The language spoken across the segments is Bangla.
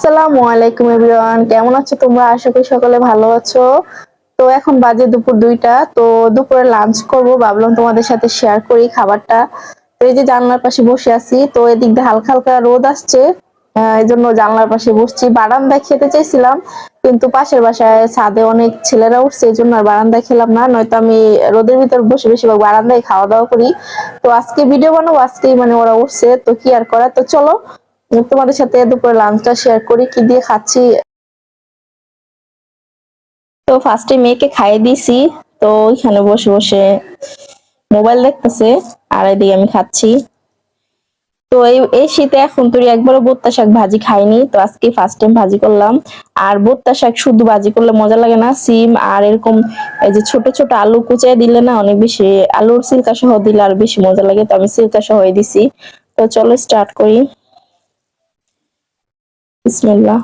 আসসালামু আলাইকুম এভরিওয়ান, কেমন আছো তোমরা? আশা করি সকলে ভালো আছো। তো এখন বাজে দুপুর 2টা। তো দুপুরে লাঞ্চ করব, ভাবলাম তোমাদের সাথে শেয়ার করি খাবারটা। তো এই যে জানলার পাশে বসে আছি, তো এদিক দিয়ে হালকা হালকা রোদ আসছে। এই জন্য জানলার পাশে বসছি। বারান্দায় খেতে চাইছিলাম, কিন্তু পাশের বাসায় ছাদে অনেক ছেলেরা উঠছে, এই জন্য আর বারান্দায় খেলাম না। নয়তো আমি রোদের ভিতর বসে বেশিরভাগ বারান্দায় খাওয়া দাওয়া করি। তো আজকে ভিডিও বানাবো, আজকেই মানে ওরা উঠছে, তো কি আর করা। তো চলো তোমাদের সাথে দুপুরে লাঞ্চটা শেয়ার করি, কি দিয়ে খাচ্ছি। তো ফার্স্টে মেয়েকে খাইয়ে দিয়েছি। তো ওইখানে বসে বসে মোবাইল দেখতেছে, আর এদিকে আমি খাচ্ছি। তো এই এই শীতে এখন তুই একবারও বোত্তা শাক ভাজি খাইনি, তো আজকে ফার্স্ট টাইম ভাজি করলাম। আর বোত্তা শাক শুধু ভাজি করলে মজা লাগে না, সিম আর এরকম এই যে ছোট ছোট আলু কুচিয়ে দিলে না অনেক বেশি, আলুর সিলকা সহ দিলে আর বেশি মজা লাগে। তো আমি সিলকা সহ দিছি। তো চলো স্টার্ট করি। বিসমিল্লাহ।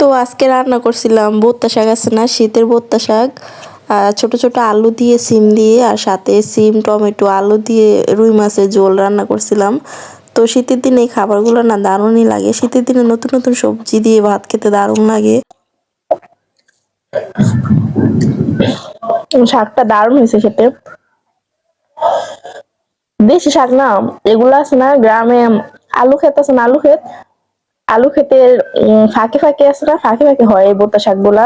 তো আজকে রান্না করছিলাম ভুট্টা শাক, আছে না শীতের ভুট্টা শাক, ছোট ছোট আলু দিয়ে সিম দিয়ে, আর সাথে সিম টমেটো আলু দিয়ে রুই মাছের ঝোল রান্না করছিলাম। তো শীতের দিনে এই খাবারগুলো না দারুণই লাগে, শীতের দিনে নতুন নতুন সবজি দিয়ে ভাত খেতে দারুণ লাগে। শাকটা দারুণ হয়েছে খেতে। দেশি শাক না, এগুলো আছে না গ্রামে, আলু ক্ষেত আছে না, আলু ক্ষেত, আলু ক্ষেতের ফাঁকে ফাঁকে আছে না, ফাঁকে ফাঁকে হয় এই ভুট্টা শাক গুলা।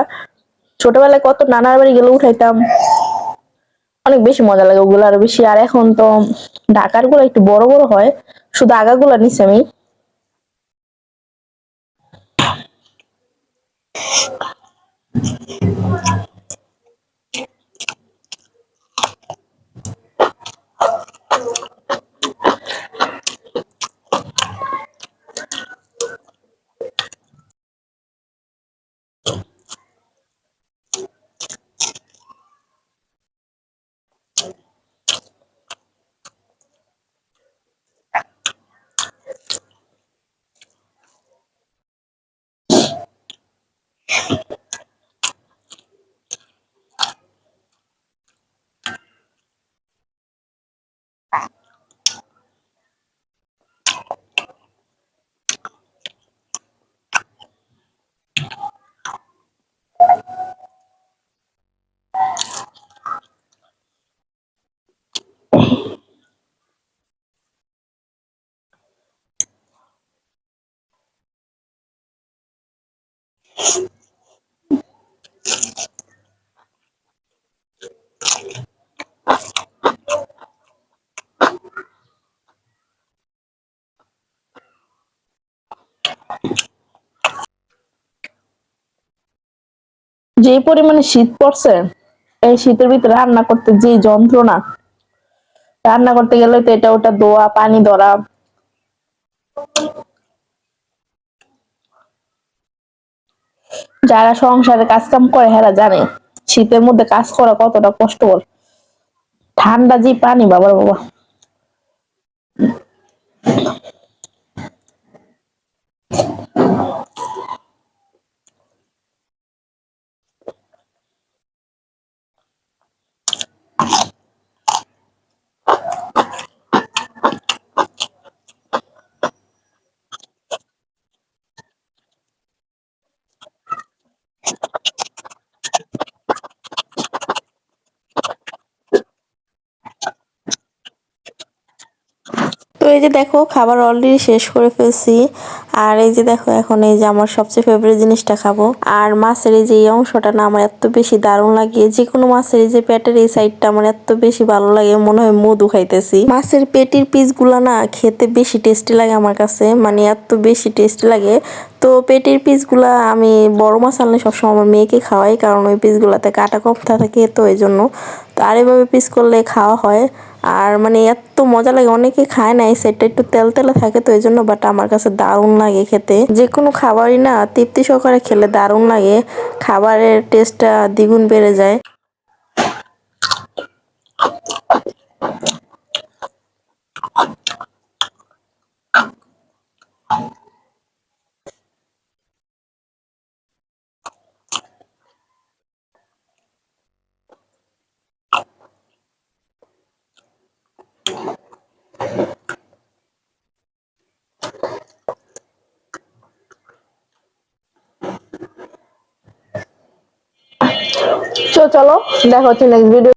ছোটবেলায় কত নানার বাড়ি গেলে উঠাইতাম, অনেক বেশি মজা লাগে ওগুলো আরো বেশি। আর এখন তো ঢাকার গুলো একটু বড় বড় হয়, শুধু আগাগুলা নিছি আমি। যে পরিমাণে শীত পড়ছে, এই শীতের ভিতরে রান্না করতে যে যন্ত্রণা, রান্না করতে গেলে তো এটা ওটা দোয়া পানি ধরা। যারা সংসারে কাজ কাম করে হেরা জানে শীতের মধ্যে কাজ করা কতটা কষ্টকর। ঠান্ডা যে পানি, বাবার বাবা। তো এই যে দেখো খাবার অলরেডি শেষ করে ফেলছি। আর এই যে দেখো এখন এই যে আমার সবচেয়ে ফেভারিট জিনিসটা খাবো। আর মাছের এই যে এই অংশটা না আমার এত বেশি দারুণ লাগে, যে কোনো মাছের এই যে পেটের এই সাইডটা আমার এত বেশি ভালো লাগে, মনে হয় মধু খাইতেছি। মাছের পেটির পিস গুলা না খেতে বেশি টেস্টি লাগে আমার কাছে, মানে এত বেশি টেস্টি লাগে। তো পেটির পিস গুলা আমি বড় মাছ আনলে সবসময় আমার মেয়েকে খাওয়াই, কারণ ওই পিস গুলাতে কাটা কম থাকে, তো এই জন্য। তো আর এভাবে পিস করলে খাওয়া হয়। আর মানে এত মজা লাগে, অনেকে খায় না এই সাইডটা একটু তেল তেলে থাকে তো এই জন্য, বাট আমার কাছে দারুণ লাগে খেতে। যে কোনো খাবারই না তৃপ্তি সহকারে খেলে দারুণ লাগে, খাবারের টেস্টটা দ্বিগুণ বেড়ে যায়। চলো দেখা হচ্ছে নেক্সট ভিডিও।